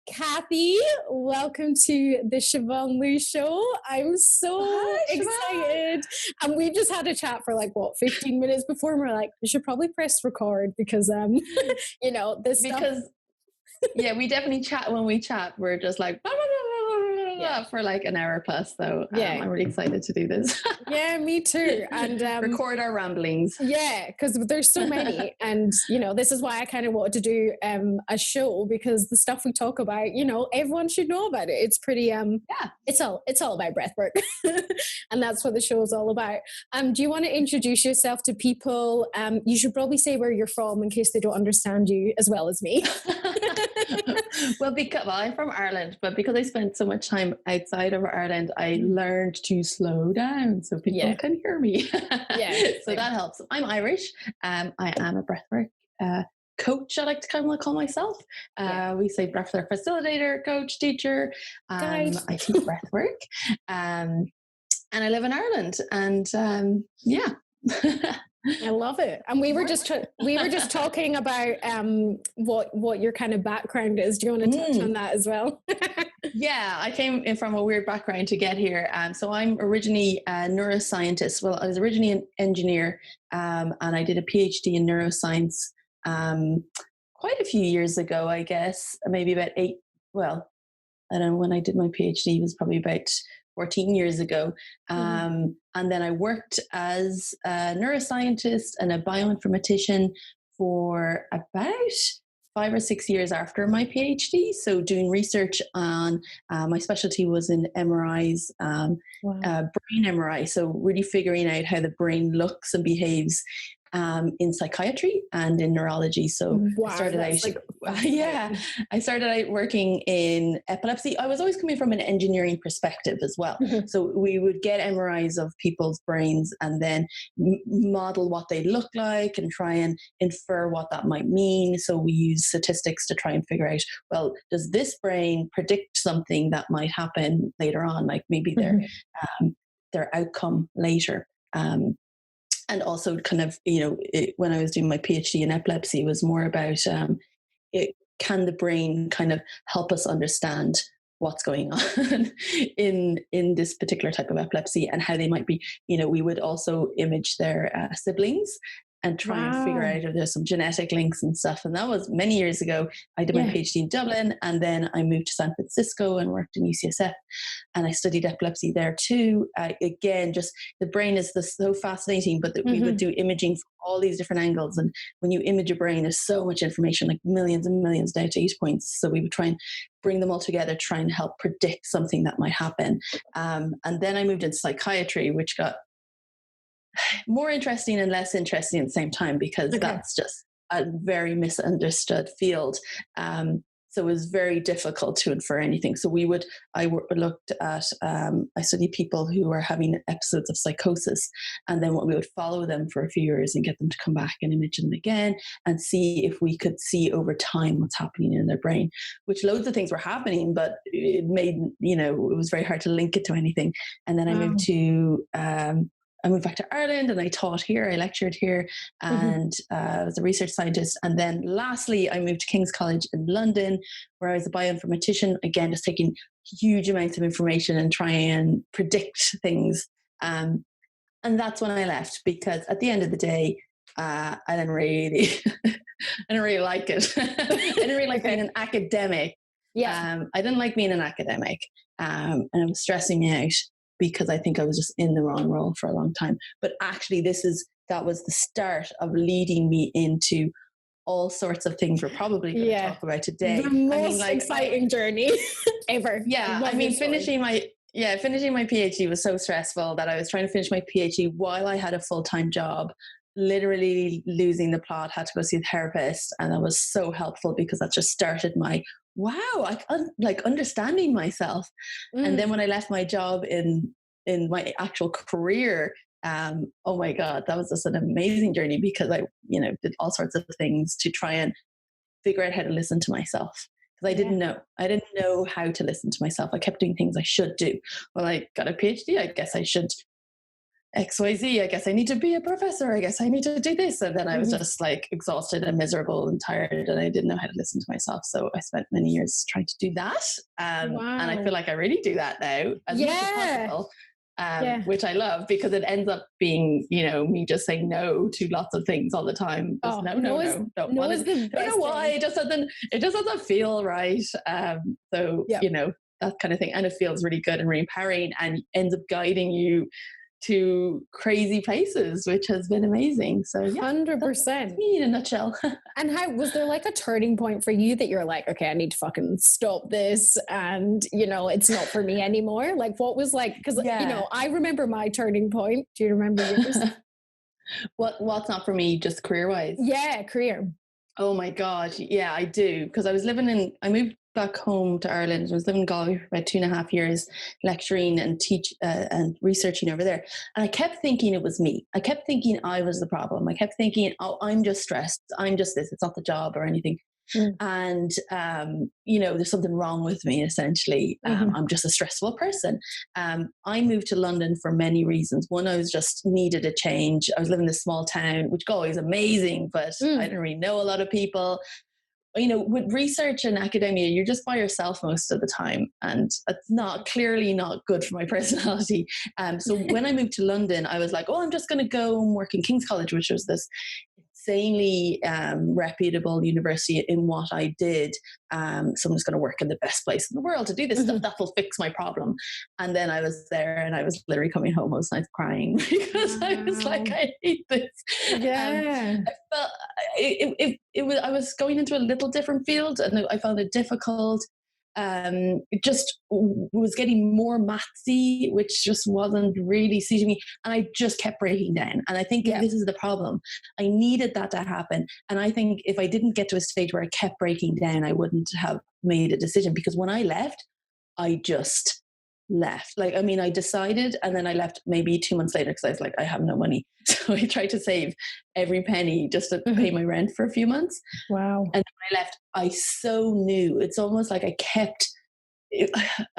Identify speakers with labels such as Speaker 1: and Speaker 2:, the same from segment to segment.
Speaker 1: Cathy, welcome to the Siobhan Show. I'm so excited. And we just had a chat for 15 minutes before, and we're like, we should probably press record because this stuff.
Speaker 2: Because we definitely chat when we chat. We're just like blah, blah, blah, blah, blah, for like an hour plus. So I'm really excited to do this.
Speaker 1: Yeah, me too. And
Speaker 2: record our ramblings.
Speaker 1: Yeah, because there's so many. And, this is why I kind of wanted to do a show, because the stuff we talk about, everyone should know about it. It's pretty, it's all about breathwork. And that's what the show is all about. Do you want to introduce yourself to people? You should probably say where you're from in case they don't understand you as well as me.
Speaker 2: Well, I'm from Ireland, but because I spent so much time outside of Ireland, I learned to slow down so people can hear me. So that helps. I'm Irish. I am a breathwork coach, I like to kind of call myself. We say breathwork facilitator, coach, teacher. I teach breathwork. And I live in Ireland. And
Speaker 1: I love it. And we were just talking about what your kind of background is. Do you want to touch on that as well?
Speaker 2: Yeah, I came in from a weird background to get here. So I'm originally a neuroscientist. Well, I was originally an engineer, and I did a PhD in neuroscience quite a few years ago, I guess, maybe about 8. Well, I don't know, when I did my PhD, it was probably about 14 years ago. And then I worked as a neuroscientist and a bioinformatician for about 5 or 6 years after my PhD. So doing research on, my specialty was in MRIs, brain MRI. So really figuring out how the brain looks and behaves in psychiatry and in neurology. So I started out working in epilepsy. I was always coming from an engineering perspective as well. So we would get MRIs of people's brains and then model what they look like and try and infer what that might mean. So we use statistics to try and figure out, well, does this brain predict something that might happen later on, like maybe their outcome later. And also kind of, when I was doing my PhD in epilepsy, it was more about can the brain kind of help us understand what's going on in this particular type of epilepsy and how they might be, we would also image their siblings and try and figure out if there's some genetic links and stuff. And that was many years ago. I did my PhD in Dublin, and then I moved to San Francisco and worked in UCSF, and I studied epilepsy there too. Again, just the brain is so fascinating, but that we would do imaging from all these different angles. And when you image your brain, there's so much information, like millions and millions of data points. So we would try and bring them all together, try and help predict something that might happen. And then I moved into psychiatry, which got more interesting and less interesting at the same time, because that's just a very misunderstood field. So it was very difficult to infer anything. So I looked at, I studied people who were having episodes of psychosis, and then we would follow them for a few years and get them to come back and image them again and see if we could see over time what's happening in their brain, which loads of things were happening, but it made, it was very hard to link it to anything. And then I moved back to Ireland and I taught here, I lectured here, and I was a research scientist. And then lastly, I moved to King's College in London, where I was a bioinformatician, again, just taking huge amounts of information and trying and predict things. And that's when I left, because at the end of the day, I didn't really like it. I didn't really like being an academic. I didn't like being an academic, and it was stressing me out, because I think I was just in the wrong role for a long time. But actually that was the start of leading me into all sorts of things we're probably going to talk about today.
Speaker 1: The most exciting journey ever.
Speaker 2: Yeah. Finishing my PhD was so stressful that I was trying to finish my PhD while I had a full-time job, literally losing the plot, had to go see a therapist. And that was so helpful, because that just started my understanding myself. And then when I left my job in my actual career, oh my God, that was just an amazing journey, because I, did all sorts of things to try and figure out how to listen to myself. Because I didn't know how to listen to myself. I kept doing things I should do. Well, I got a PhD, I guess I should XYZ, I guess I need to be a professor. I guess I need to do this. And then I was just like exhausted and miserable and tired, and I didn't know how to listen to myself. So I spent many years trying to do that. And I feel like I really do that now as much as possible. Which I love, because it ends up being, you know, me just saying no to lots of things all the time. Just don't know why. It just doesn't feel right. You know, that kind of thing. And it feels really good and really empowering, and ends up guiding you to crazy places, which has been amazing. So
Speaker 1: 100%.
Speaker 2: That's me in a nutshell.
Speaker 1: And how was there like a turning point for you that you're like, okay, I need to fucking stop this, and you know, it's not for me anymore? Like, what was like, because you know, I remember my turning point. Do you remember yours?
Speaker 2: What's not for me, just career wise?
Speaker 1: Yeah, career.
Speaker 2: Oh my God. Yeah, I do. Because I moved back home to Ireland. I was living in Galway for about 2.5 years, lecturing and and researching over there. And I kept thinking it was me. I kept thinking I was the problem. I kept thinking, oh, I'm just stressed. I'm just this. It's not the job or anything. And, you know, there's something wrong with me, essentially. I'm just a stressful person. I moved to London for many reasons. One, I was just needed a change. I was living in this small town, which Galway is amazing, but I didn't really know a lot of people. You know, with research and academia, you're just by yourself most of the time, and it's clearly not good for my personality. So when I moved to London, I was like, oh, I'm just going to go and work in King's College, which was this insanely reputable university in what I did. So I'm just going to work in the best place in the world to do this stuff that will fix my problem. And then I was there, and I was literally coming home most nights crying because I was like, I hate this. I felt I was going into a little different field, and I found it difficult. It just was getting more mathsy, which just wasn't really suiting me. And I just kept breaking down. And I think this is the problem. I needed that to happen. And I think if I didn't get to a stage where I kept breaking down, I wouldn't have made a decision. Because when I left, I just left. Like, I mean, I decided, and then I left maybe 2 months later because I was like, I have no money. So I tried to save every penny just to pay my rent for a few months.
Speaker 1: Wow.
Speaker 2: And when I left, I so knew. It's almost like I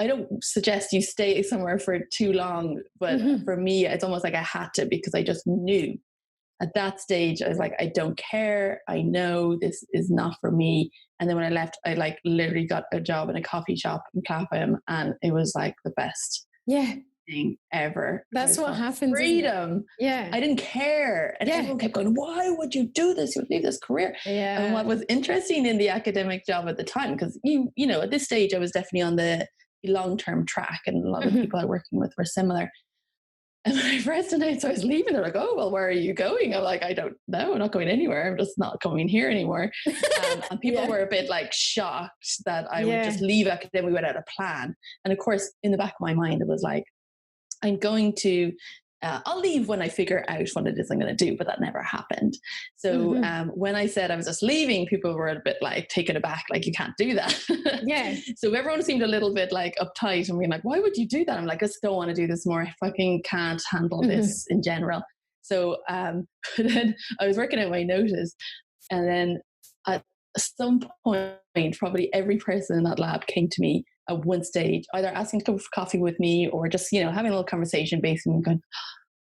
Speaker 2: don't suggest you stay somewhere for too long, but for me, it's almost like I had to, because I just knew. At that stage, I was like, I don't care. I know this is not for me. And then when I left, I like literally got a job in a coffee shop in Clapham, and it was like the best thing ever.
Speaker 1: That's what happens.
Speaker 2: Freedom. I didn't care. And everyone kept going, why would you do this? You would leave this career. And what was interesting in the academic job at the time, because you know, at this stage, I was definitely on the long-term track, and a lot of people I was working with were similar. And when I first announced I was leaving, they're like, oh, well, where are you going? I'm like, I don't know. I'm not going anywhere. I'm just not coming here anymore. And people were a bit like shocked that I would just leave academia without a plan. And of course, in the back of my mind, it was like, I'm going to, I'll leave when I figure out what it is I'm going to do, but that never happened. So when I said I was just leaving, people were a bit like taken aback, like, you can't do that. So everyone seemed a little bit like uptight and being like, why would you do that? I'm like, I just don't want to do this more. I fucking can't handle this in general. So then I was working out my notice, and then at some point, probably every person in that lab came to me at one stage, either asking to come for coffee with me, or just, you know, having a little conversation, basically going,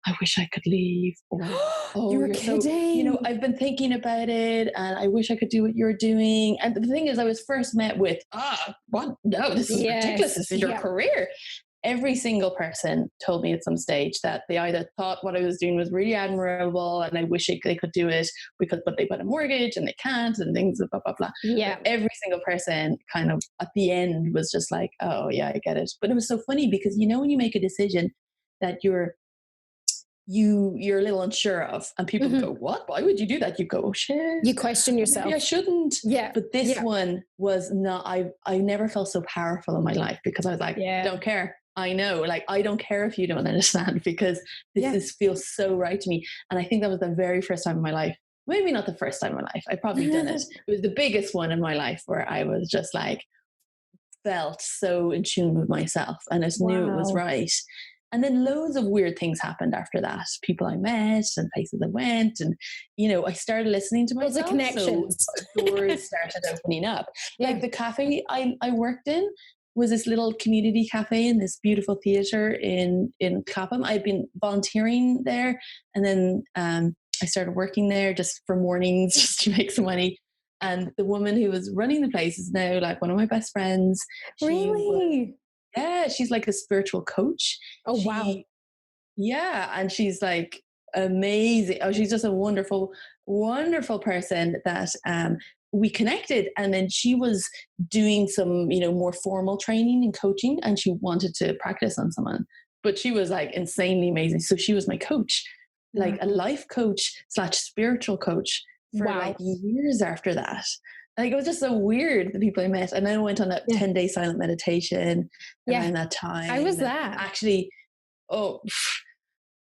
Speaker 2: I wish I could leave. Or, oh,
Speaker 1: you're kidding.
Speaker 2: So, you know, I've been thinking about it, and I wish I could do what you're doing. And the thing is, I was first met with, what? No, this is ridiculous. This is your career. Every single person told me at some stage that they either thought what I was doing was really admirable, and I wish they could do it because, but they put a mortgage and they can't, and things, blah, blah, blah. But every single person kind of at the end was just like, oh yeah, I get it. But it was so funny because, you know, when you make a decision that you're a little unsure of, and people go, what? Why would you do that? You go, oh shit.
Speaker 1: You question yourself.
Speaker 2: Maybe I shouldn't. But this one was not, I never felt so powerful in my life, because I was like, don't care. I know, like, I don't care if you don't understand, because this feels so right to me. And I think that was the very first time in my life, maybe not the first time in my life, I'd probably done it. It was the biggest one in my life where I was just like, felt so in tune with myself, and I just knew it was right. And then loads of weird things happened after that. People I met and places I went, and, you know, I started listening to myself.
Speaker 1: Those are connections.
Speaker 2: So doors started opening up. Like the cafe I worked in was this little community cafe in this beautiful theatre in Clapham. I'd been volunteering there, and then I started working there just for mornings, just to make some money. And the woman who was running the place is now like one of my best friends.
Speaker 1: Really?
Speaker 2: Yeah, she's like a spiritual coach.
Speaker 1: Oh, wow.
Speaker 2: Yeah, and she's like amazing. Oh, she's just a wonderful, wonderful person that we connected. And then she was doing some, more formal training and coaching, and she wanted to practice on someone. But she was like insanely amazing. So she was my coach, like a life coach / spiritual coach for like years after that. Like, it was just so weird, the people I met. And then I went on a 10-day silent meditation around that time.
Speaker 1: How was that?
Speaker 2: Actually,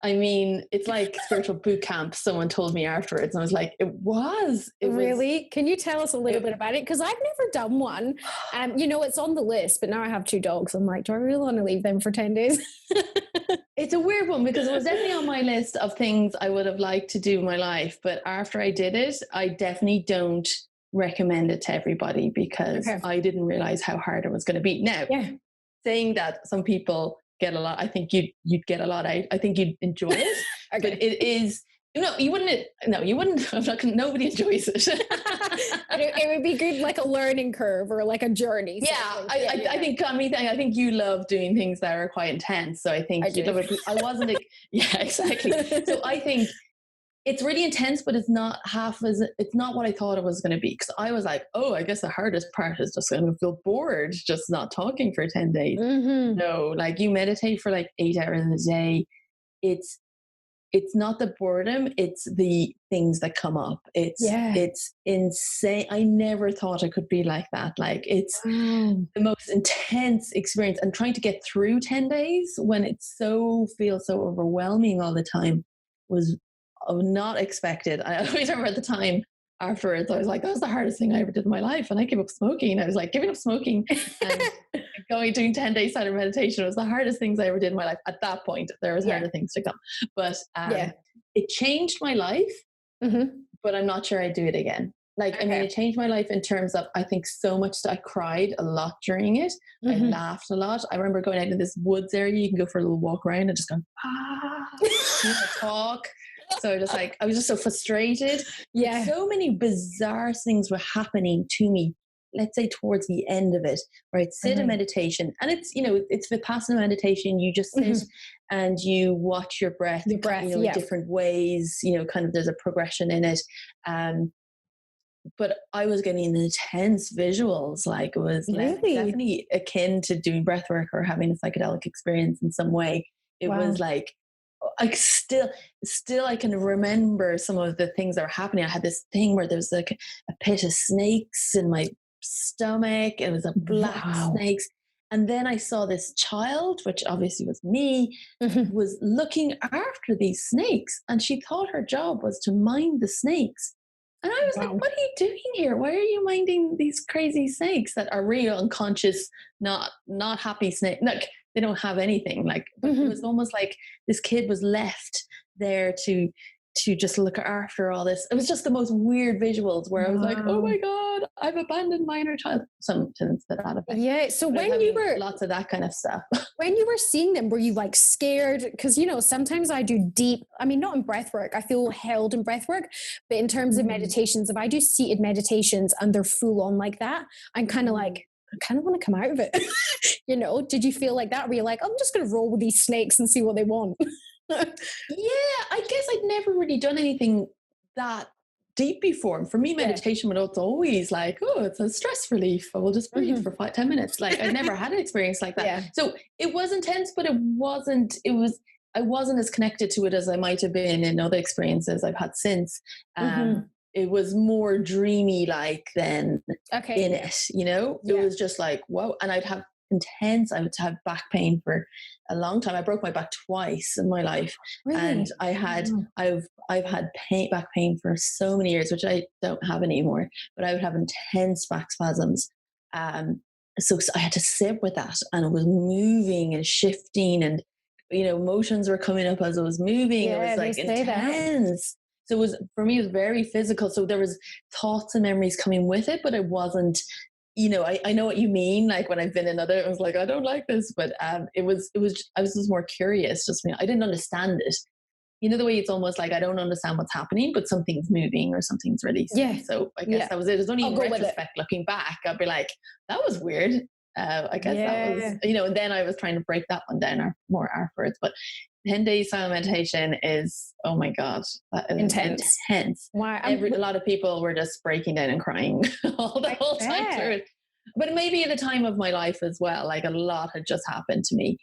Speaker 2: I mean, it's like spiritual boot camp, someone told me afterwards. And I was like, it was.
Speaker 1: Really? Can you tell us a little bit about it? Because I've never done one. It's on the list, but now I have 2 dogs. I'm like, do I really want to leave them for 10 days?
Speaker 2: It's a weird one, because it was definitely on my list of things I would have liked to do in my life. But after I did it, I definitely don't recommend it to everybody, because I didn't realize how hard it was going to be. Now, saying that, some people get a lot. I think you'd get a lot out. I think you'd enjoy it. But it is, you wouldn't. No, you wouldn't. I'm not. Nobody enjoys it.
Speaker 1: It would be good, like a learning curve or like a journey.
Speaker 2: Yeah, I think you love doing things that are quite intense. So I think you'd love it. I wasn't. Yeah, exactly. So I think it's really intense, but it's not it's not what I thought it was going to be. Because I was like, oh, I guess the hardest part is just going to feel bored, just not talking for 10 days. Mm-hmm. No, like, you meditate for like 8 hours a day. It's not the boredom, it's the things that come up. It's insane. I never thought it could be like that. Like, it's the most intense experience, and trying to get through 10 days when it feels so overwhelming all the time was not expected. I always remember at the time afterwards, I was like, that was the hardest thing I ever did in my life. And I gave up smoking. I was like, giving up smoking and doing 10 days silent meditation was the hardest things I ever did in my life. At that point, there was harder things to come. But it changed my life, but I'm not sure I'd do it again. Like, I mean, it changed my life in terms of, I think, so much that I cried a lot during it. I laughed a lot. I remember going out in this woods area. You can go for a little walk around and just going, talk. So I was just so frustrated. Yeah. So many bizarre things were happening to me, let's say towards the end of it, where I'd sit in meditation, and it's Vipassana meditation. You just sit and you watch your breath, in different ways, kind of, there's a progression in it. But I was getting intense visuals. Like, it was definitely akin to doing breath work or having a psychedelic experience in some way. It was like, I still I can remember some of the things that were happening. I had this thing where there was like a pit of snakes in my stomach. It was a black snakes. And then I saw this child, which obviously was me, was looking after these snakes. And she thought her job was to mind the snakes. And I was like, what are you doing here? Why are you minding these crazy snakes that are real, unconscious, not happy snakes? Like, they don't have anything. Like, it was almost like this kid was left there to just look after all this. It was just the most weird visuals where I was like, oh my God, I've abandoned my inner child. Sometimes to that effect.
Speaker 1: Yeah. So when you were
Speaker 2: lots of that kind of stuff.
Speaker 1: When you were seeing them, were you like scared? Because, sometimes I do not in breath work, I feel held in breath work, but in terms of meditations, if I do seated meditations and they're full on like that, I'm kind of like, I kind of want to come out of it. Did you feel like that? Were you like, I'm just going to roll with these snakes and see what they want?
Speaker 2: Yeah, I guess I'd never really done anything that deep before. For me, meditation was always like, oh, it's a stress relief. I will just breathe for 5-10 minutes. Like, I never had an experience like that. Yeah. So it was intense, but I wasn't as connected to it as I might have been in other experiences I've had since. It was more dreamy like than in it, It was just like, whoa. And I would have back pain for a long time. I broke my back twice in my life. Really? And I've had back pain for so many years, which I don't have anymore, but I would have intense back spasms. So I had to sit with that, and it was moving and shifting, and, emotions were coming up as it was moving. Yeah, it was like intense. So for me, it was very physical. So there was thoughts and memories coming with it, but it wasn't I know what you mean. Like when I've been in other, I was like, I don't like this, but I was just more curious. I didn't understand it. The way it's almost like I don't understand what's happening, but something's moving or something's releasing.
Speaker 1: Yeah.
Speaker 2: So I guess that was it. It was only in retrospect, looking back, I'd be like, that was weird. I guess that was, and then I was trying to break that one down more afterwards. But 10-day silent meditation is, oh my God, that is intense.
Speaker 1: Wow.
Speaker 2: A lot of people were just breaking down and crying the whole time through it. But maybe at a time of my life as well, like a lot had just happened to me.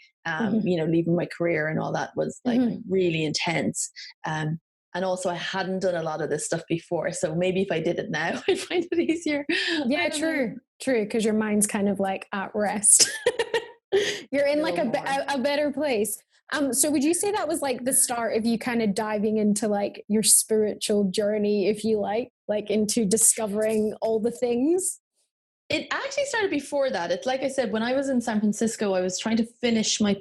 Speaker 2: Leaving my career and all that was like really intense. And also I hadn't done a lot of this stuff before. So maybe if I did it now, I'd find it easier.
Speaker 1: Yeah, true. Because your mind's kind of like at rest. You're in like a better place. So would you say that was like the start of you kind of diving into like your spiritual journey, if you like into discovering all the things?
Speaker 2: It actually started before that. It's like I said, when I was in San Francisco, I was trying to finish my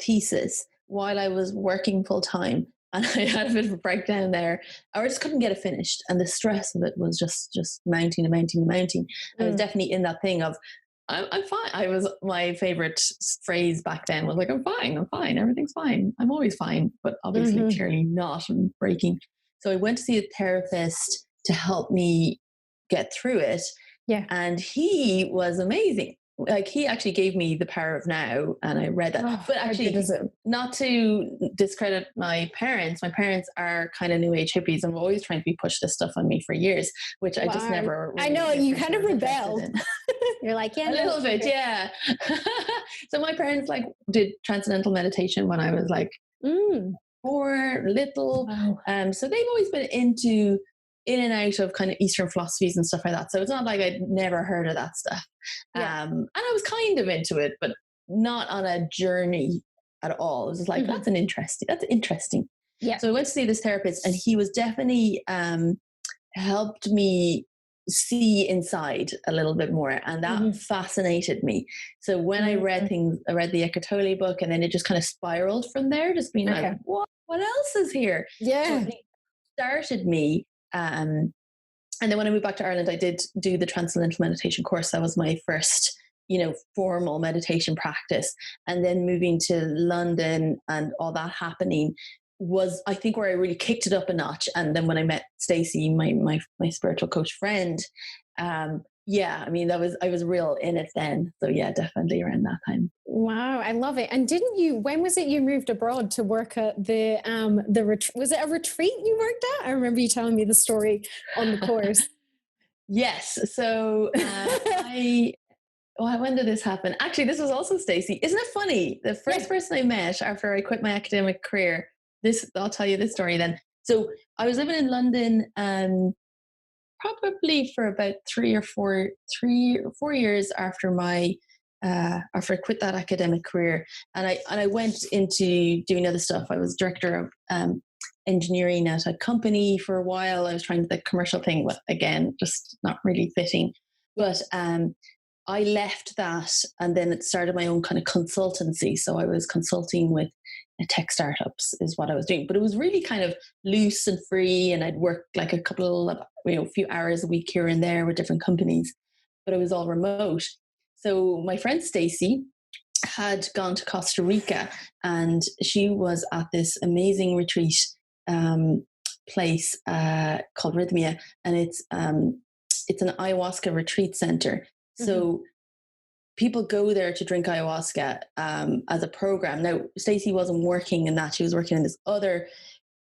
Speaker 2: thesis while I was working full time. And I had a bit of a breakdown there. I just couldn't get it finished. And the stress of it was just mounting and mounting and mounting. I was definitely in that thing of, I'm fine. My favorite phrase back then was like, I'm fine. Everything's fine. I'm always fine. But obviously clearly not, and breaking. So I went to see a therapist to help me get through it.
Speaker 1: Yeah.
Speaker 2: And he was amazing. Like he actually gave me The Power of Now, and I read that. But actually, not to discredit my parents are kind of new age hippies and were always trying to be pushed this stuff on me for years, which I just never really,
Speaker 1: I know you kind of rebelled. You're like, yeah,
Speaker 2: a little bit, yeah. So my parents like did transcendental meditation when I was like 4, little.
Speaker 1: Wow.
Speaker 2: So they've always been in and out of kind of Eastern philosophies and stuff like that. So it's not like I'd never heard of that stuff. And I was kind of into it, but not on a journey at all. It was just like, that's interesting.
Speaker 1: Yeah.
Speaker 2: So I went to see this therapist, and he was definitely helped me see inside a little bit more. And that fascinated me. So when I read the Eckhart Tolle book, and then it just kind of spiraled from there, just being like, what else is here?
Speaker 1: Yeah.
Speaker 2: So it started me. And then when I moved back to Ireland, I did do the Transcendental Meditation course. That was my first, formal meditation practice. And then moving to London and all that happening was, I think, where I really kicked it up a notch. And then when I met Stacey, my spiritual coach friend, I was real in it then. So yeah, definitely around that time.
Speaker 1: Wow, I love it. And when was it you moved abroad to work at the was it a retreat you worked at? I remember you telling me the story on the course.
Speaker 2: Yes. So when did this happen? Actually, this was also Stacey. Isn't it funny? The first person I met after I quit my academic career, I'll tell you this story then. So I was living in London probably for about 3 or 4 years after after I quit that academic career, and I went into doing other stuff. I was director of engineering at a company for a while. I was trying the commercial thing, but again, just not really fitting. But I left that, and then it started my own kind of consultancy. So I was consulting with tech startups is what I was doing, but it was really kind of loose and free. And I'd work like a few hours a week here and there with different companies, but it was all remote. So my friend Stacey had gone to Costa Rica, and she was at this amazing retreat place called Rhythmia, and it's an ayahuasca retreat center. So people go there to drink ayahuasca as a program. Now, Stacey wasn't working in that; she was working in this other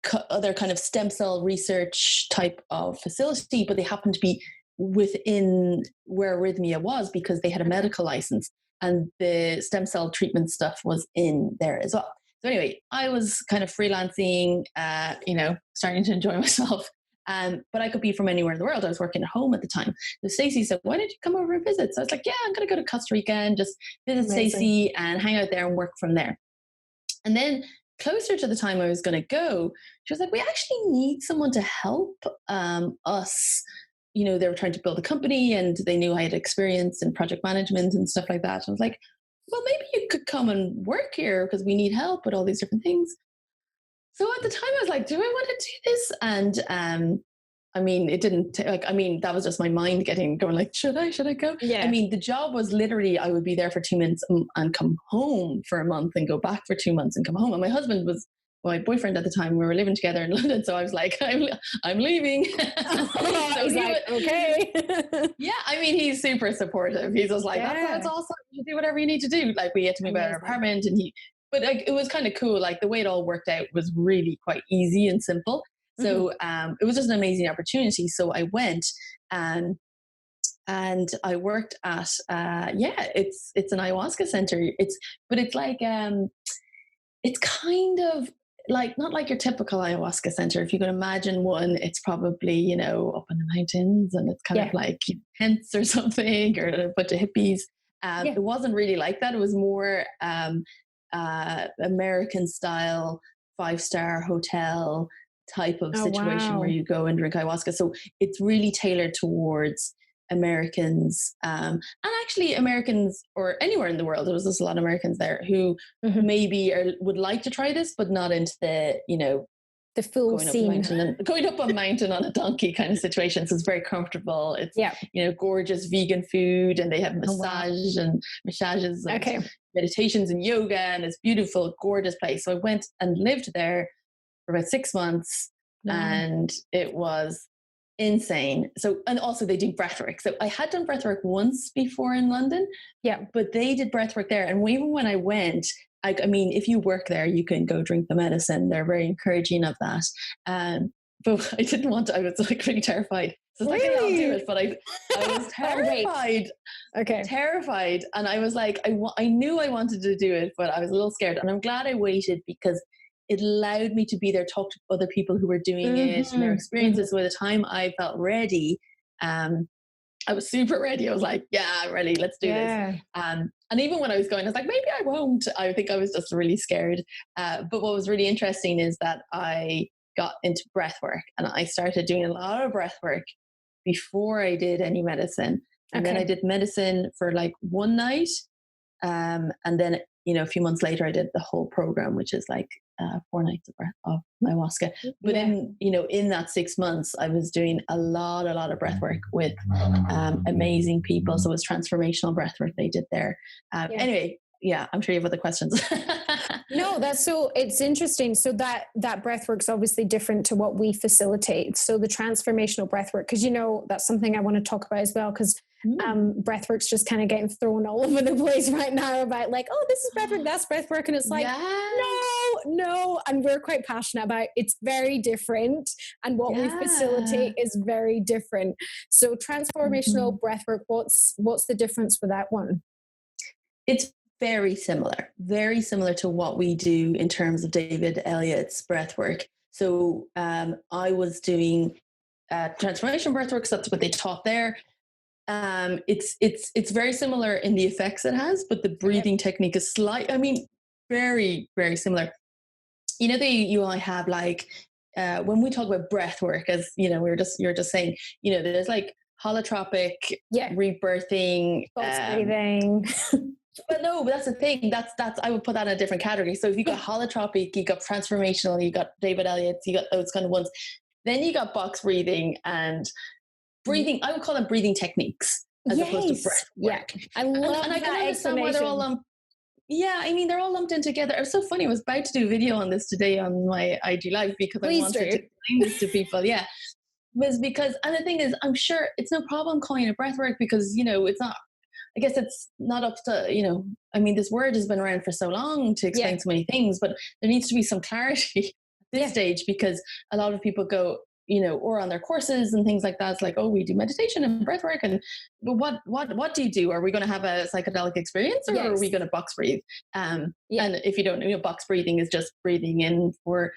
Speaker 2: kind of stem cell research type of facility, but they happened to be within where Rhythmia was because they had a medical license, and the stem cell treatment stuff was in there as well. So anyway, I was kind of freelancing, starting to enjoy myself. But I could be from anywhere in the world. I was working at home at the time. So Stacey said, why don't you come over and visit? So I was like, yeah, I'm going to go to Costa Rica and just visit Stacey and hang out there and work from there. And then closer to the time I was going to go, she was like, we actually need someone to help us. They were trying to build a company, and they knew I had experience in project management and stuff like that. I was like, well, maybe you could come and work here because we need help with all these different things. So at the time I was like, do I want to do this? And I mean, it didn't that was just my mind going like, should I go?
Speaker 1: Yeah.
Speaker 2: I mean, the job was literally, I would be there for 2 months and come home for a month and go back for 2 months and come home. And my husband was my boyfriend at the time. We were living together in London. So I was like, I'm leaving.
Speaker 1: So he's like, okay.
Speaker 2: Yeah. I mean, he's super supportive. He's just like, that's awesome. You do whatever you need to do. Like, we had to move out of our apartment, but like, it was kind of cool. Like, the way it all worked out was really quite easy and simple. So it was just an amazing opportunity. So I went and I worked at it's an ayahuasca center. But it's like it's kind of like, not like your typical ayahuasca center. If you can imagine one, it's probably, up in the mountains, and it's kind of like tents or something, or a bunch of hippies. It wasn't really like that. It was more American style 5-star hotel type of situation where you go and drink ayahuasca. So it's really tailored towards Americans, and actually Americans, or anywhere in the world. There was just a lot of Americans there who maybe would like to try this, but not into the
Speaker 1: full scene.
Speaker 2: Going up a mountain on a donkey kind of situation. So it's very comfortable. It's gorgeous vegan food, and they have massages and meditations and yoga, and it's beautiful, gorgeous place. So I went and lived there for about 6 months, and it was insane. So, and also they do breathwork. So I had done breathwork once before in London, but they did breathwork there. And even when I went, I mean, if you work there, you can go drink the medicine. They're very encouraging of that. But I didn't want to. I was like really terrified. So it's like, I'll do it, but I was terrified. Terrified. And I was like, I knew I wanted to do it, but I was a little scared. And I'm glad I waited, because it allowed me to be there, talk to other people who were doing it and their experiences. So by the time I felt ready, I was super ready. I was like, yeah, I'm ready. Let's do this. And even when I was going, I was like, maybe I won't. I think I was just really scared. But what was really interesting is that I got into breath work, and I started doing a lot of breath work before I did any medicine. And then I did medicine for like one night. And then, a few months later, I did the whole program, which is like 4 nights of ayahuasca. But in that 6 months, I was doing a lot of breath work with amazing people. So it was transformational breath work they did there. Anyway, I'm sure you have other questions.
Speaker 1: No, it's interesting. So that breath work's obviously different to what we facilitate. So the transformational breath work, because that's something I want to talk about as well, because breathwork's just kind of getting thrown all over the place right now about like, oh, this is breathwork, that's breathwork, and it's like, no, and we're quite passionate about it's very different, and what we facilitate is very different. So transformational breathwork, what's the difference with that one?
Speaker 2: It's very similar to what we do in terms of David Elliott's breathwork. So I was doing transformation breathwork, so that's what they taught there. It's very similar in the effects it has, but the breathing technique is very, very similar. You all have like, when we talk about breath work, as you're just saying, there's like holotropic, rebirthing,
Speaker 1: box breathing.
Speaker 2: But that's the thing. That's I would put that in a different category. So if you got holotropic, you got transformational, you got David Elliott's, you got those kind of ones. Then you got box breathing and breathing. I would call them breathing techniques as opposed to breath work.
Speaker 1: I love
Speaker 2: and I can understand why they're all lumped. They're all lumped in together. It was so funny. I was about to do a video on this today on my IG Live, because I wanted to explain this to people. Was because, and the thing is, I'm sure it's no problem calling it breath work, because it's not. I guess it's not up to, this word has been around for so long to explain so many things, but there needs to be some clarity at this stage, because a lot of people go, or on their courses and things like that. It's like, oh, we do meditation and breath work. But what do you do? Are we going to have a psychedelic experience, or are we going to box breathe? And if you don't know, box breathing is just breathing in for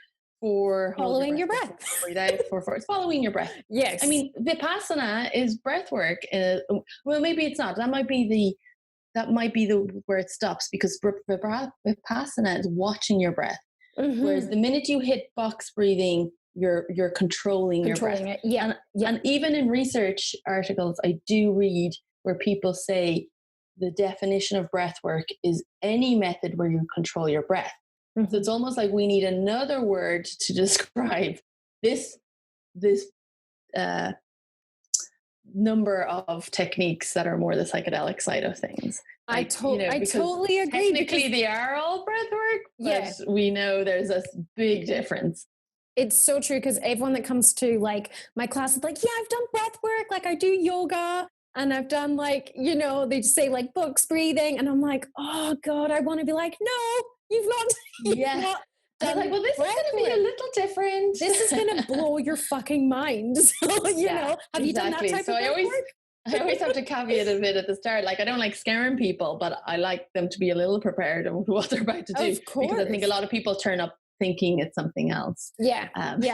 Speaker 1: following your breath.
Speaker 2: Breathe out for it's following your breath.
Speaker 1: Yes.
Speaker 2: Vipassana is breath work. Well, maybe it's not. That might be the where it stops, because Vipassana is watching your breath. Whereas the minute you hit box breathing, you're controlling your breath. It. And even in research articles, I do read where people say the definition of breath work is any method where you control your breath. So it's almost like we need another word to describe this number of techniques that are more the psychedelic side of things.
Speaker 1: I totally agree.
Speaker 2: Technically, they are all breath work, but we know there's a big difference.
Speaker 1: It's so true, because everyone that comes to like my class is like, yeah, I've done breath work, like I do yoga, and I've done like, you know, they just say like box breathing, and I'm like, oh God, I want to be like, no, you've not.
Speaker 2: Yeah. I'm like, well, this is going to be a little different.
Speaker 1: This is going to blow your fucking mind. So, you know, have you done that type of breath work?
Speaker 2: I always have to caveat a bit at the start. Like, I don't like scaring people, but I like them to be a little prepared of what they're about to do.
Speaker 1: Of course.
Speaker 2: Because I think a lot of people turn up thinking it's something else.
Speaker 1: Yeah. And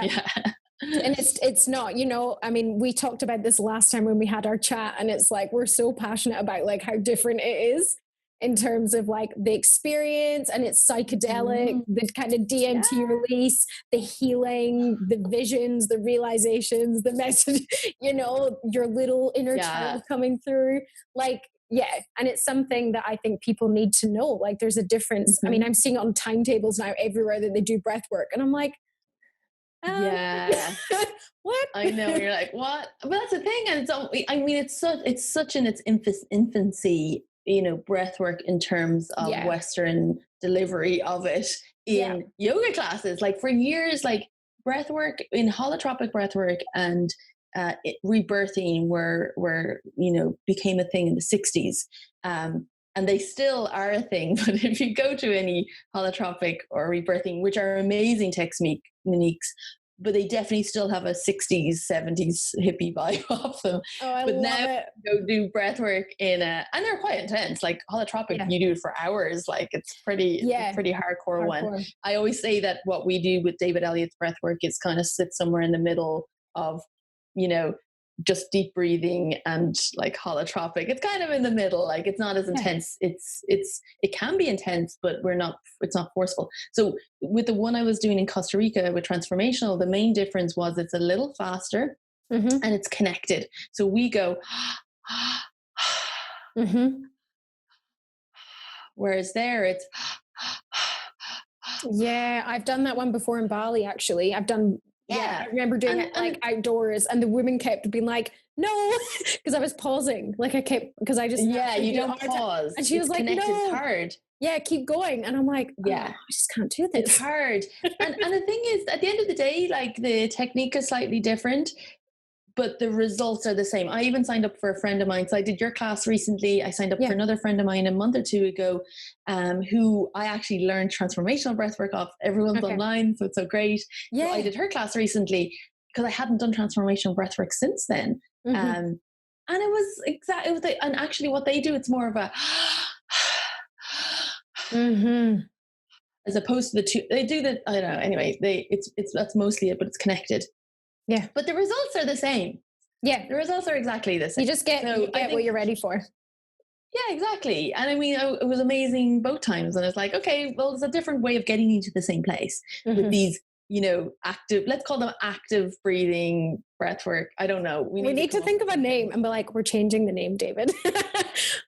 Speaker 1: it's not, you know, I mean, we talked about this last time when we had our chat, and it's like, we're so passionate about like how different it is in terms of like the experience, and it's psychedelic, the kind of DMT release, the healing, the visions, the realizations, the message, you know, your little inner child coming through. Like, and it's something that I think people need to know. Like, there's a difference. I mean, I'm seeing it on timetables now everywhere that they do breath work, and I'm like, what?
Speaker 2: I know, you're like, what? But that's the thing, and it's such in its infancy, you know, breath work in terms of Western delivery of it in yoga classes. Like, for years, like, breath work in holotropic breath work and rebirthing were you know, became a thing in the 60s, and they still are a thing. But if you go to any holotropic or rebirthing, which are amazing techniques, but they definitely still have a 60s, 70s hippie vibe of them.
Speaker 1: Oh, I love it.
Speaker 2: Go do breath work and they're quite intense. Like, holotropic, you do it for hours. Like, it's pretty hardcore one. I always say that what we do with David Elliott's breath work is kind of sit somewhere in the middle of, you know, just deep breathing and like holotropic. It's kind of in the middle. Like, it's not as intense. It can be intense, but it's not forceful. So with the one I was doing in Costa Rica with transformational, the main difference was it's a little faster and it's connected. So we go, whereas there it's,
Speaker 1: I've done that one before in Bali, actually. I've done, I remember doing it like outdoors, and the women kept being like, no, because I was pausing. Like, I kept, because I just,
Speaker 2: you don't pause.
Speaker 1: And she was like, no,
Speaker 2: it's hard.
Speaker 1: Yeah, keep going. And I'm like, I just can't do this.
Speaker 2: It's hard. and the thing is, at the end of the day, like, the technique is slightly different, but the results are the same. I even signed up for a friend of mine. So I did your class recently. I signed up for another friend of mine a month or two ago, who I actually learned transformational breathwork off. Everyone's online, so it's so great. So I did her class recently because I hadn't done transformational breathwork since then. And it was and actually what they do, it's more of a as opposed to the two. They do the, I don't know. Anyway, that's mostly it, but it's connected.
Speaker 1: Yeah.
Speaker 2: But the results are the same.
Speaker 1: Yeah.
Speaker 2: The results are exactly the same.
Speaker 1: You just get what you're ready for.
Speaker 2: Yeah, exactly. And I mean, it was amazing both times. And it's like, okay, well, there's a different way of getting you to the same place with these, you know, active, let's call them active breathing breath work. I don't know.
Speaker 1: We need to think of a name and be like, we're changing the name, David.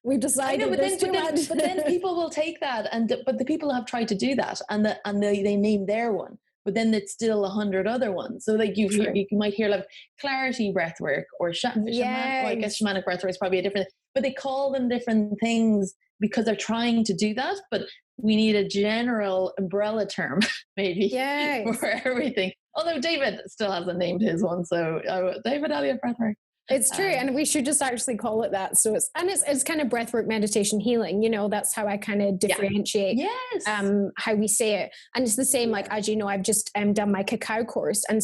Speaker 1: We've decided.
Speaker 2: But then people will take that. But the people have tried to do that and they name their one. But then it's still 100 other ones. So like you might hear like clarity breath work or shaman. Well, I guess shamanic breath work is probably a different, but they call them different things because they're trying to do that. But we need a general umbrella term maybe for everything. Although David still hasn't named his one. So David Elliott breath work.
Speaker 1: It's true. And we should just actually call it that. So it's kind of breathwork, meditation, healing, you know, that's how I kind of differentiate how we say it. And it's the same, like, as you know, I've just done my cacao course, and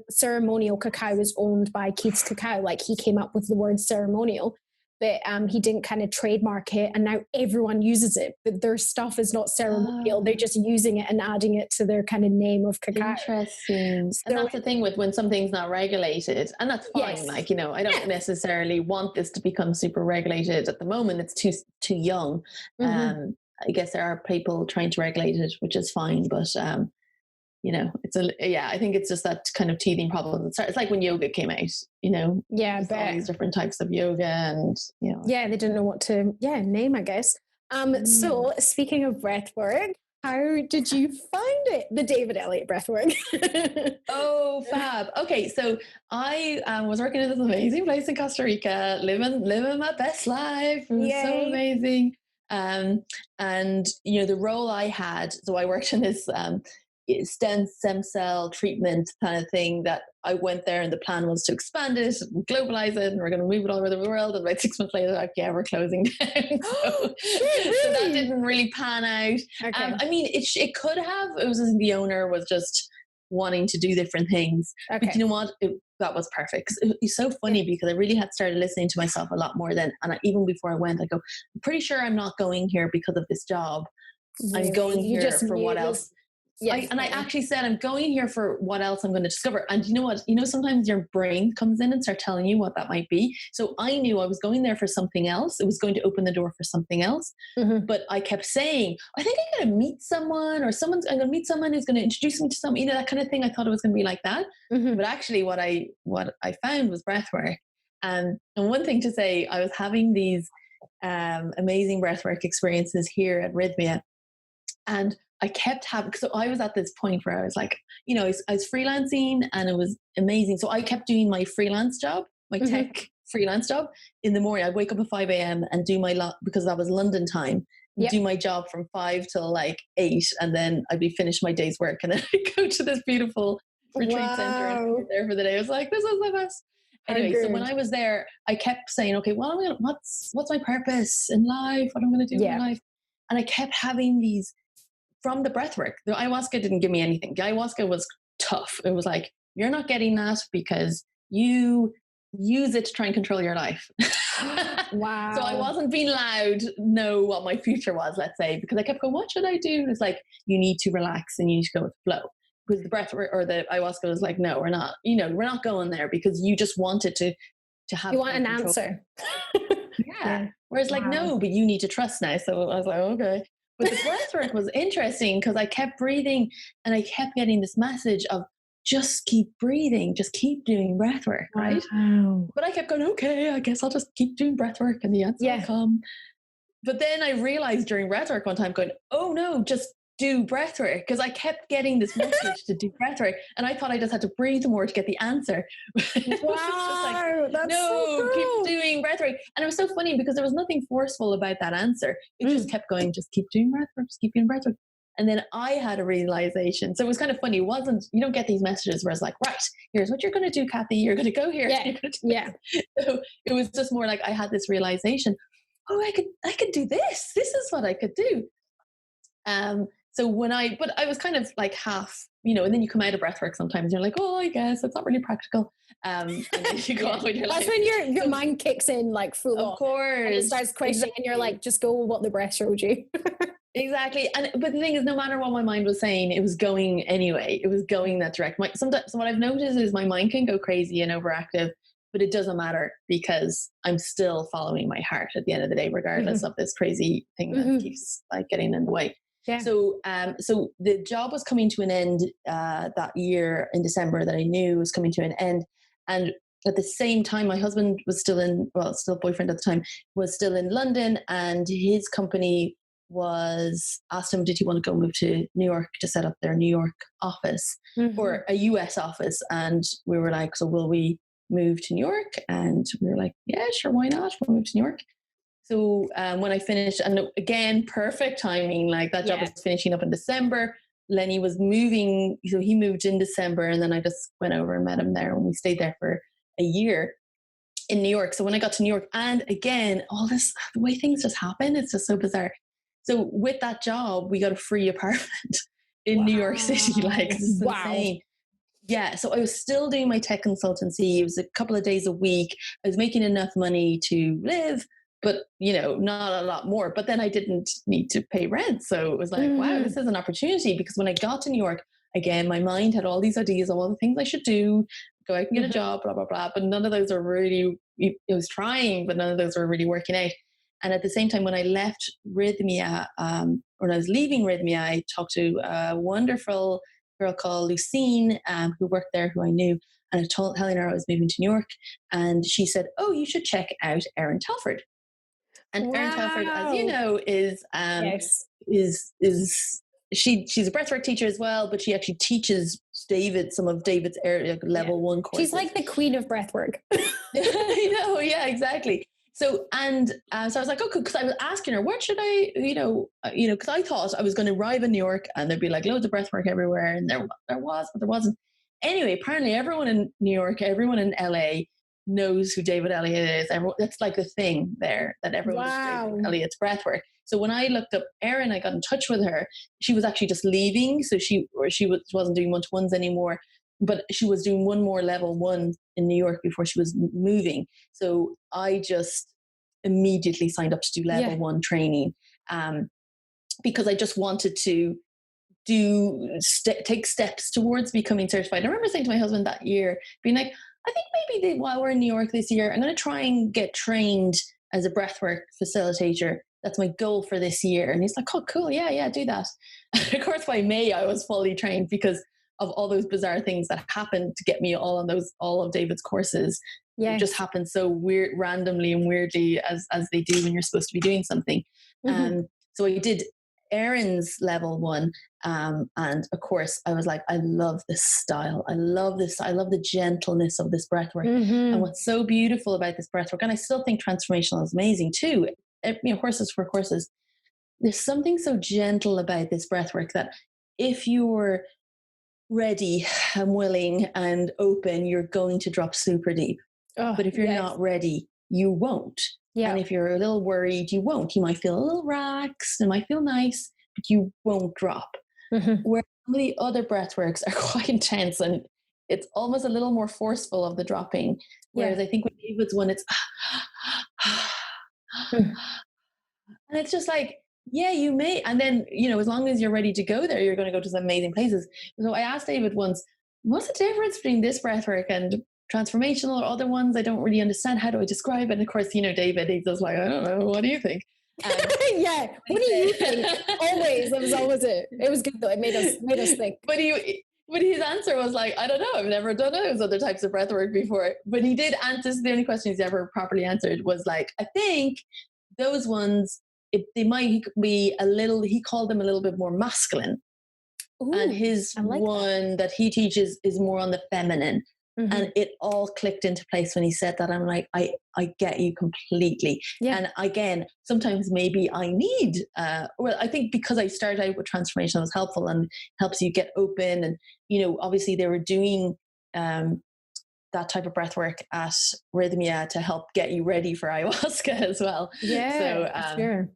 Speaker 1: ceremonial cacao is owned by Keith's Cacao. Like, he came up with the word ceremonial, but he didn't kind of trademark it, and now everyone uses it, but their stuff is not ceremonial. They're just using it and adding it to their kind of name of cacao.
Speaker 2: Interesting. And that's the thing with when something's not regulated, and that's fine. Like, you know, I don't necessarily want this to become super regulated at the moment. It's too young. I guess there are people trying to regulate it, which is fine, but you know, I think it's just that kind of teething problem. It's like when yoga came out, you know, all these different types of yoga, and, you know.
Speaker 1: Yeah, they didn't know what to name, I guess. So speaking of breath work, How did you find it? The David Elliott breathwork.
Speaker 2: Oh, fab. Okay, so I was working in this amazing place in Costa Rica, living my best life. It was so amazing. And the role I had, so I worked in this stem cell treatment kind of thing that I went there, and the plan was to expand it, and globalize it, and we're going to move it all over the world. And about 6 months later, like, yeah, we're closing down. So,
Speaker 1: really?
Speaker 2: So that didn't really pan out.
Speaker 1: Okay.
Speaker 2: I mean, it could have. It was just, the owner was just wanting to do different things.
Speaker 1: Okay.
Speaker 2: But you know what? That was perfect. It's so funny because I really had started listening to myself a lot more then. And even before I went, I go, I'm pretty sure I'm not going here because of this job. Really? I'm going here for what else. Yes, I actually said, I'm going here for what else I'm going to discover. And you know what? Sometimes your brain comes in and starts telling you what that might be. So I knew I was going there for something else. It was going to open the door for something else. Mm-hmm. But I kept saying, I think I'm going to meet someone, or I'm going to meet someone who's going to introduce me to someone, that kind of thing. I thought it was going to be like that. Mm-hmm. But actually what I found was breathwork. And one thing to say, I was having these amazing breathwork experiences here at Rhythmia. And I kept having, so I was at this point where I was like, I was freelancing, and it was amazing. So I kept doing my freelance job, my mm-hmm. tech freelance job in the morning. I'd wake up at 5 a.m. and do because that was London time, do my job from 5 till like 8. And then I'd be finished my day's work. And then I'd go to this beautiful retreat center and be there for the day. I was like, this is the best. Anyway, so when I was there, I kept saying, okay, well, what's my purpose in life? What I'm going to do in life? And I kept having these, from the breath work. The ayahuasca didn't give me anything. The ayahuasca was tough. It was like, you're not getting that because you use it to try and control your life.
Speaker 1: Wow.
Speaker 2: So I wasn't being allowed know what my future was, let's say, because I kept going, what should I do? And it's like, you need to relax and you need to go with the flow. Because the breath work or the ayahuasca was like, no, we're not, we're not going there, because you just wanted to have.
Speaker 1: You want an answer.
Speaker 2: Yeah. Whereas like, no, but you need to trust now. So I was like, okay. But the breathwork was interesting because I kept breathing, and I kept getting this message of just keep breathing, just keep doing breathwork, right? Wow. But I kept going, okay, I guess I'll just keep doing breathwork and the answer will come. But then I realized during breathwork one time going, oh no, just do breathwork, because I kept getting this message to do breathwork, and I thought I just had to breathe more to get the answer.
Speaker 1: Wow, that's so cool.
Speaker 2: Keep doing breathwork. And it was so funny because there was nothing forceful about that answer. It just kept going, just keep doing breathwork, just keep doing breathwork. And then I had a realization. So it was kind of funny. It wasn't, you don't get these messages where it's like, right, here's what you're going to do, Cathy. You're going to go here.
Speaker 1: Yeah.
Speaker 2: So it was just more like I had this realization. Oh, I could do this. This is what I could do. So but I was kind of like half, and then you come out of breathwork sometimes, you're like, oh, I guess it's not really practical. And then you go on with your life.
Speaker 1: That's when your mind kicks in like full on.
Speaker 2: Of course.
Speaker 1: And it starts questioning, and you're like, just go with what the breath showed you.
Speaker 2: Exactly. But the thing is, no matter what my mind was saying, it was going anyway. It was going that direct. So what I've noticed is my mind can go crazy and overactive, but it doesn't matter because I'm still following my heart at the end of the day, regardless of this crazy thing that keeps like getting in the way. Yeah. So the job was coming to an end that year in December, that I knew was coming to an end. And at the same time, my husband was still boyfriend at the time, was still in London, and his company asked him, did he want to go move to New York to set up their New York office or a US office? And we were like, so will we move to New York? And we were like, yeah, sure, why not? We'll move to New York. So when I finished, and again, perfect timing, like that job was finishing up in December. Lenny was moving, so he moved in December, and then I just went over and met him there, and we stayed there for a year in New York. So when I got to New York, and again, all this, the way things just happen, it's just so bizarre. So with that job, we got a free apartment in New York City. Like, this is insane. Yeah, so I was still doing my tech consultancy. It was a couple of days a week. I was making enough money to live, but, not a lot more. But then I didn't need to pay rent. So it was like, wow, this is an opportunity. Because when I got to New York, again, my mind had all these ideas of all the things I should do, go out and get a job, blah, blah, blah. But none of those are really, it was trying, but none of those were really working out. And at the same time, when I left Rhythmia, or when I was leaving Rhythmia, I talked to a wonderful girl called Lucine, who worked there, who I knew. And I told her I was moving to New York. And she said, oh, you should check out Erin Telford. And Erin Telford, as you know, is she's a breathwork teacher as well, but she actually teaches some of David's level 1 courses.
Speaker 1: She's like the queen of breathwork.
Speaker 2: I know, yeah, exactly. So, so I was like, okay, because I was asking her, what should I, because I thought I was going to arrive in New York and there'd be like loads of breathwork everywhere, and there was, but there wasn't. Anyway, apparently everyone in New York, everyone in LA knows who David Elliott is. That's like the thing there, that everyone knows David Elliott's breathwork. So when I looked up Erin, I got in touch with her. She was actually just leaving, so she wasn't doing one-to-ones anymore, but she was doing one more level 1 in New York before she was moving. So I just immediately signed up to do level 1 training, because I just wanted to take steps towards becoming certified. I remember saying to my husband that year, being like, I think maybe while we're in New York this year, I'm going to try and get trained as a breathwork facilitator. That's my goal for this year. And he's like, oh, cool. Yeah, do that. And of course, by May, I was fully trained because of all those bizarre things that happened to get me all of David's courses. It just happened so randomly and weirdly as they do when you're supposed to be doing something. So I did Erin's level 1. And of course I was like, I love this style. I love the gentleness of this breathwork. And what's so beautiful about this breathwork, and I still think transformational is amazing too. Horses for courses. There's something so gentle about this breathwork that if you're ready and willing and open, you're going to drop super deep. But if you're not ready, you won't. And if you're a little worried, you won't. You might feel a little relaxed, it might feel nice, but you won't drop. Where some of the other breathworks are quite intense and it's almost a little more forceful of the dropping. Whereas I think with David's one, it's and it's just like, yeah, you may. And then, as long as you're ready to go there, you're going to go to some amazing places. So I asked David once, what's the difference between this breathwork and transformational or other ones? I don't really understand. How do I describe it? And of course, David, he's just like, I don't know. What do you think?
Speaker 1: What do you think? Always. That was always it. It was good though. It made us think.
Speaker 2: But his answer was like, I don't know. I've never done those other types of breathwork before. But he did answer. The only question he's ever properly answered was like, I think those ones, they might be a little, he called them a little bit more masculine. Ooh, and his one that he teaches is more on the feminine. And it all clicked into place when he said that. I'm like, I get you completely. And again, sometimes maybe I need, I think because I started out with transformation, it was helpful and helps you get open. And, obviously they were doing that type of breath work at Rhythmia to help get you ready for ayahuasca as well.
Speaker 1: Yeah, sure.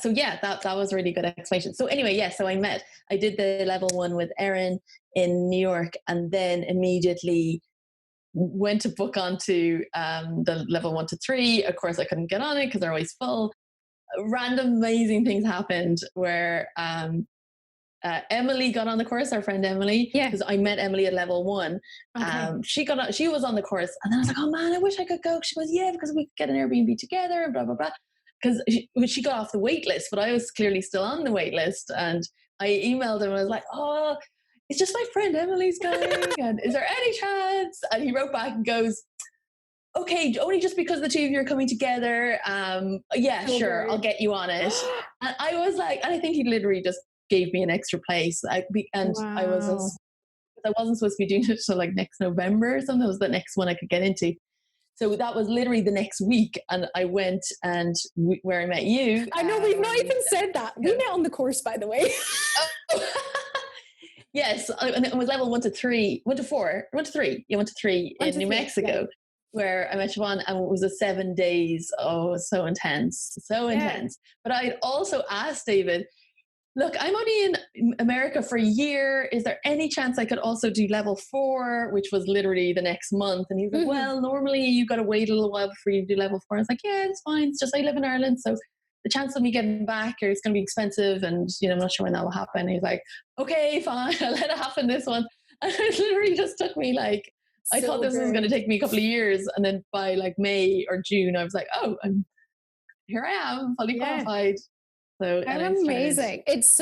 Speaker 2: So that was a really good explanation. So anyway, so I did the level 1 with Erin in New York, and then immediately went to book onto the level 1 to 3. Of course, I couldn't get on it because they're always full. Random amazing things happened where Emily got on the course, our friend Emily, because I met Emily at level 1. Okay. She was on the course, and then I was like, oh man, I wish I could go. She goes, yeah, because we could get an Airbnb together, blah blah blah. Because she got off the wait list, but I was clearly still on the wait list. And I emailed him and I was like, oh, it's just my friend Emily's going. And is there any chance? And he wrote back and goes, okay, only just because the two of you are coming together. Sure, I'll get you on it. And I was like, and I think he literally just gave me an extra place. I wasn't supposed to be doing it until like next November or something. It was the next one I could get into. So that was literally the next week, and I went and where I met you.
Speaker 1: I know, we've not even said that. We met on the course, by the way.
Speaker 2: Yes, and it was level 1 to 3, 1 to 4, 1 to 3. Yeah, 1 to 3 in New Mexico, where I met Siobhan, and it was a 7 days. Oh, so intense, intense. But I had also asked David, look, I'm only in America for a year. Is there any chance I could also do level 4, which was literally the next month? And he was like, well, normally you've got to wait a little while before you do level 4. I was like, yeah, it's fine. It's just I live in Ireland, so the chance of me getting back is going to be expensive, and I'm not sure when that will happen. He's like, okay, fine, I'll let it happen this one. And it literally just took me like, I thought this was going to take me a couple of years, and then by like May or June, I was like, oh, here I am, fully qualified. So
Speaker 1: I'm amazing. It's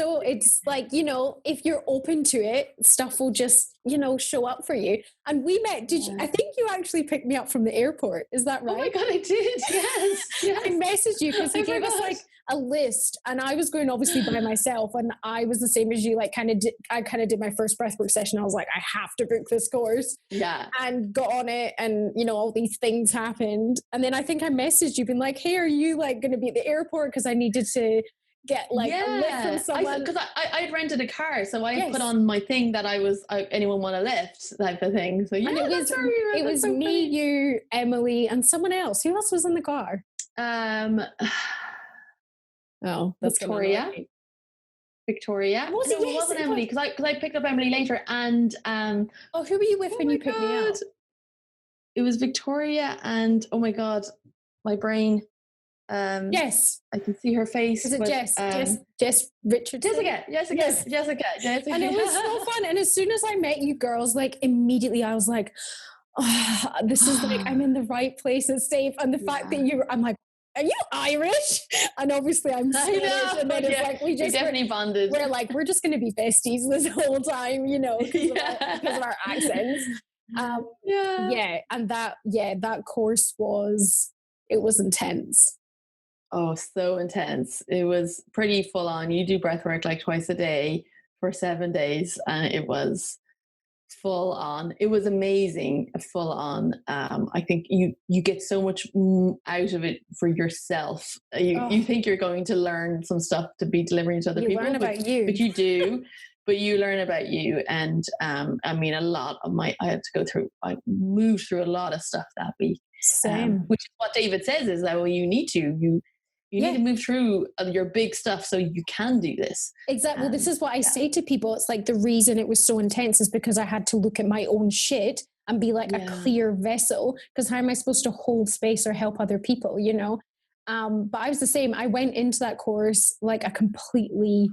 Speaker 1: like, if you're open to it, stuff will just, show up for you. And we met, I think you actually picked me up from the airport. Is that right?
Speaker 2: Oh my God, I did. Yes.
Speaker 1: I messaged you because he gave us like a list, and I was going obviously by myself, and I was the same as you, like I kind of did my first breathwork session. I was like, I have to book this course.
Speaker 2: Yeah.
Speaker 1: And got on it, and all these things happened. And then I think I messaged you, been like, hey, are you like going to be at the airport? Because I needed to get like a lift from someone.
Speaker 2: Because I'd rented a car, so I put on my thing that anyone want a lift type of thing. So yeah,
Speaker 1: and it was so me, funny. You, Emily, and someone else. Who else was in the car? That's
Speaker 2: Victoria. Victoria.
Speaker 1: Was it?
Speaker 2: No, it wasn't Emily, because I picked up Emily later. And
Speaker 1: who were you with when you picked me up?
Speaker 2: It was Victoria, and oh my God, my brain.
Speaker 1: Yes,
Speaker 2: I can see her face.
Speaker 1: Is it Jess Richardson?
Speaker 2: Jessica.
Speaker 1: And it was so fun. And as soon as I met you girls, like immediately I was like, oh, this is like, I'm in the right place, it's safe. And the fact that I'm like, are you Irish? And obviously I'm Swedish. And then it's like, we
Speaker 2: definitely bonded.
Speaker 1: We're like, we're just going to be besties this whole time, because of our accents. And that course was intense.
Speaker 2: Oh, so intense. It was pretty full on. You do breath work like twice a day for 7 days, and it was full on. It was amazing, full on. I think you get so much out of it for yourself. You think you're going to learn some stuff to be delivering to other people.
Speaker 1: Learn about you.
Speaker 2: But you do. But you learn about you. And I mean, I had to go through, I moved through a lot of stuff that week.
Speaker 1: Same.
Speaker 2: Which is what David says, is that, well, you need to. You need to move through your big stuff so you can do this.
Speaker 1: Exactly. Well, this is what I say to people. It's like the reason it was so intense is because I had to look at my own shit and be like a clear vessel. Because how am I supposed to hold space or help other people, But I was the same. I went into that course like a completely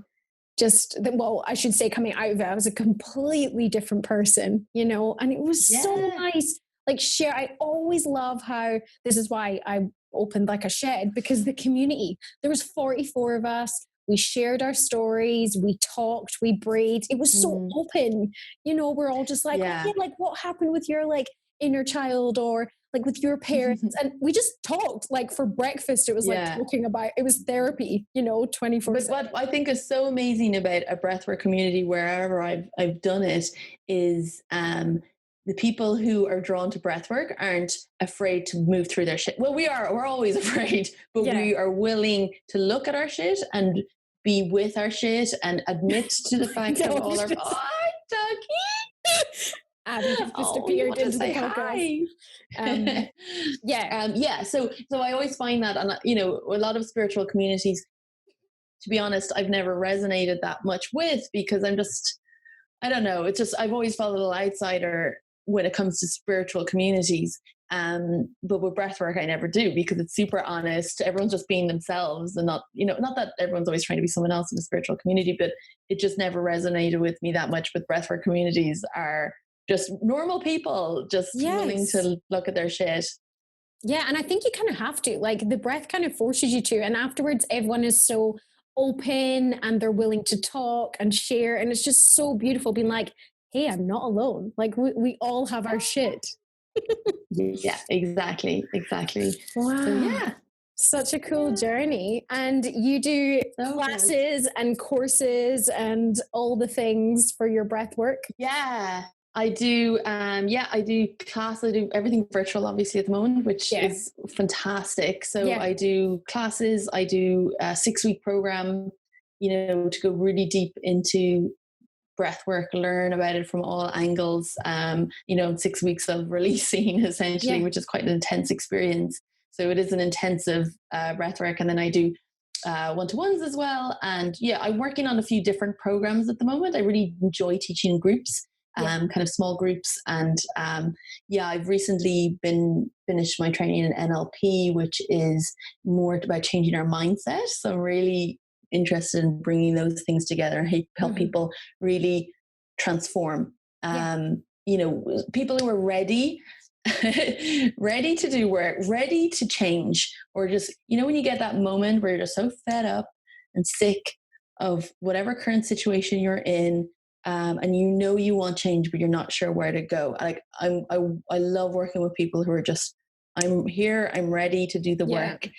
Speaker 1: I should say coming out of it, I was a completely different person, and it was so nice. Like share. I always love how, this is why I opened like a shed, because the community, there was 44 of us. We shared our stories, we talked, we breathed. It was so open, we're all just like, okay, like what happened with your like inner child, or like with your parents. And we just talked, like for breakfast. It was like talking about, it was therapy, 24/7.
Speaker 2: But what I think is so amazing about a breathwork community, wherever I've done it, is the people who are drawn to breathwork aren't afraid to move through their shit. Well, we're always afraid, but we are willing to look at our shit and be with our shit and admit to the fact that all our, Ducky!
Speaker 1: Abby just disappeared into the podcast.
Speaker 2: So I always find that, and a lot of spiritual communities, to be honest, I've never resonated that much with, because I don't know, it's just, I've always felt a little outsider when it comes to spiritual communities. But with breathwork, I never do, because it's super honest. Everyone's just being themselves, and not that everyone's always trying to be someone else in a spiritual community, but it just never resonated with me that much. With breathwork communities are just normal people, just willing to look at their shit.
Speaker 1: Yeah. And I think you kind of have to, like, the breath kind of forces you to, and afterwards everyone is so open and they're willing to talk and share. And it's just so beautiful being like, hey, I'm not alone. Like we all have our shit.
Speaker 2: Yeah, exactly.
Speaker 1: Wow.
Speaker 2: So,
Speaker 1: such a cool journey. And you do classes and courses and all the things for your breath work.
Speaker 2: Yeah, I do. I do class. I do everything virtual, obviously, at the moment, which is fantastic. So I do classes. I do a 6-week program, to go really deep into breath work, learn about it from all angles, 6 weeks of releasing essentially, which is quite an intense experience. So it is an intensive breath work. And then I do one-to-ones as well. And I'm working on a few different programs at the moment. I really enjoy teaching in groups, kind of small groups. And I've recently finished my training in NLP, which is more about changing our mindset. So I'm really interested in bringing those things together and help people really transform. People who are ready to do work, ready to change, or just, when you get that moment where you're just so fed up and sick of whatever current situation you're in, and you want change, but you're not sure where to go. Like I love working with people who are just, I'm here, I'm ready to do the work.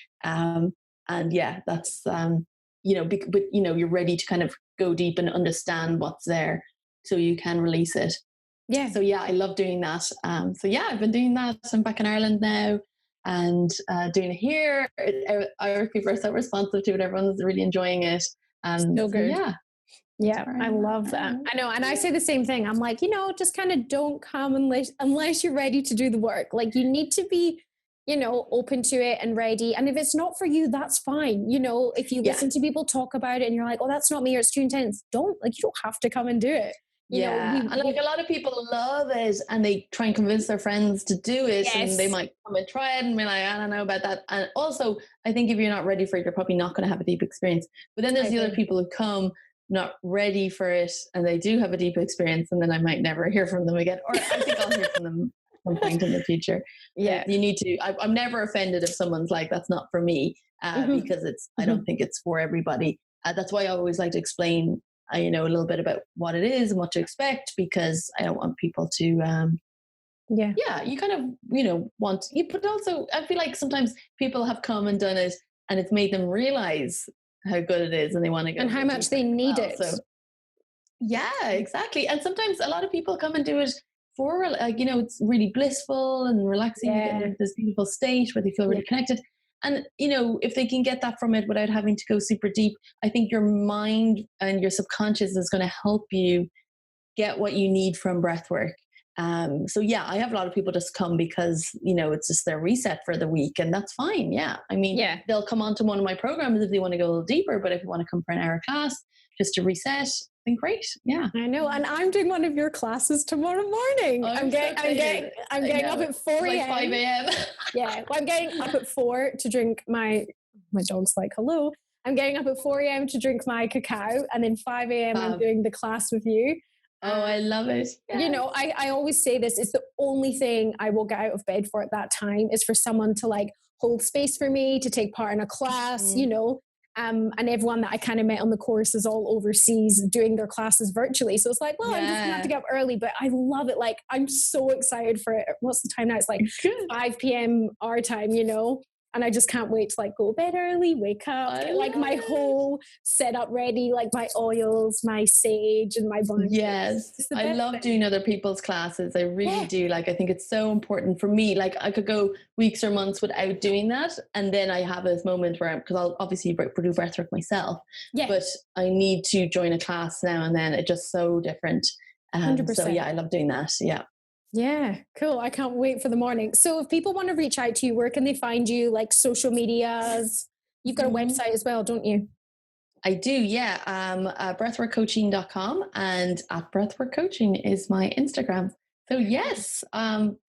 Speaker 2: And yeah, that's, you know, but, you know, you're ready to kind of go deep and understand what's there so you can release it.
Speaker 1: Yeah.
Speaker 2: So yeah, I love doing that. So yeah, I've been doing that. I'm back in Ireland now and doing it here. Irish people are so responsive to it. Everyone's really enjoying it.
Speaker 1: So good.
Speaker 2: Yeah.
Speaker 1: Yeah, I love that. I know. And I say the same thing. I'm like, you know, just kind of don't come unless you're ready to do the work. Like you need to be, you know, open to it and ready. And if it's not for you, that's fine. You know, if you listen to people talk about it and you're like, oh, that's not me, or it's too intense, you don't have to come and do it. You know,
Speaker 2: and like a lot of people love it and they try and convince their friends to do it, and they might come and try it and be like, I don't know about that. And also, I think if you're not ready for it, you're probably not going to have a deep experience. But then there's the other people who come not ready for it and they do have a deep experience, and then I might never hear from them again, or I think I'll hear from them at some point in the future. You need to, I'm never offended if someone's like, that's not for me, because I don't think it's for everybody. That's why I always like to explain, you know, a little bit about what it is and what to expect, because I don't want people to, you kind of, you know, but also I feel like sometimes people have come and done it and it's made them realize how good it is and they want to go.
Speaker 1: And how much they need it.
Speaker 2: So, yeah, exactly. And sometimes a lot of people come and do it for, like, you know, it's really blissful and relaxing. You get into this beautiful state where they feel really connected. And, you know, if they can get that from it without having to go super deep, I think your mind and your subconscious is going to help you get what you need from breath work. So yeah, I have a lot of people just come because, you know, it's just their reset for the week, and that's fine. Yeah. I mean, they'll come onto one of my programs if they want to go a little deeper, but if you want to come for an hour class just to reset, then great. Yeah.
Speaker 1: I know. And I'm doing one of your classes tomorrow morning. I'm getting up at 4 a.m.
Speaker 2: Like 5 a.m.
Speaker 1: Well, I'm getting up at 4 to drink my dog's like, hello. I'm getting up at 4 a.m. to drink my cacao, and then 5 a.m. I'm doing the class with you.
Speaker 2: Oh, I love it.
Speaker 1: You know, I always say this, it's the only thing I will get out of bed for at that time is for someone to like hold space for me, to take part in a class, you know, and everyone that I kind of met on the course is all overseas doing their classes virtually. So it's like, well, I'm just going to have to get up early, but I love it. Like, I'm so excited for it. What's the time now? It's like 5 p.m. our time, you know, and I just can't wait to like go to bed early, wake up, get like my whole setup ready, like my oils, my sage and my blankets.
Speaker 2: Yes. I love doing other people's classes. I really do. Like, I think it's so important for me. Like, I could go weeks or months without doing that. And then I have this moment where because I'll obviously do breathwork myself, but I need to join a class now and then. It's just so different. 100%. So yeah, I love doing that. Yeah.
Speaker 1: Yeah, cool. I can't wait for the morning. So if people want to reach out to you, where can they find you? Like social medias? You've got a website as well, don't you?
Speaker 2: I do, yeah. Breathworkcoaching.com, and at Breathwork Coaching is my Instagram. So yes,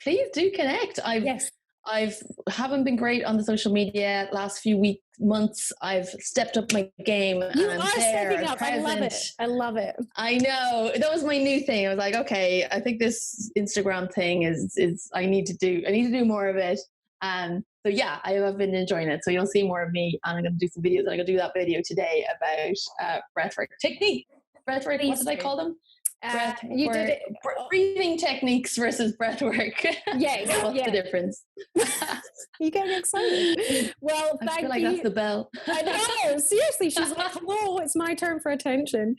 Speaker 2: please do connect. I haven't been great on the social media last few months. I've stepped up my game.
Speaker 1: You are stepping up. I love it. I love it.
Speaker 2: I know. That was my new thing. I was like, okay, I think this Instagram thing is I need to do more of it. So yeah, I have been enjoying it. So you'll see more of me, and I'm going to do some videos. I'm going to do that video today about breathwork technique. Breathwork, what did I call them?
Speaker 1: You did it.
Speaker 2: Breathing techniques versus breathwork.
Speaker 1: Yes.
Speaker 2: What's the difference?
Speaker 1: You're getting excited. Well, thank you.
Speaker 2: I feel like that's the bell.
Speaker 1: I know. Seriously, she's like, hello, it's my turn for attention.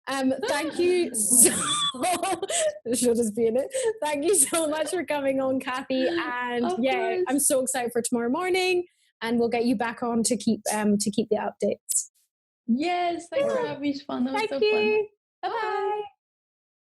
Speaker 1: Thank you she'll just be in it. Thank you so much for coming on, Cathy. And I'm so excited for tomorrow morning, and we'll get you back on to keep the updates.
Speaker 2: Yes, thanks for having me, Siobhan. That was so fun.
Speaker 1: Thank you. Bye-bye.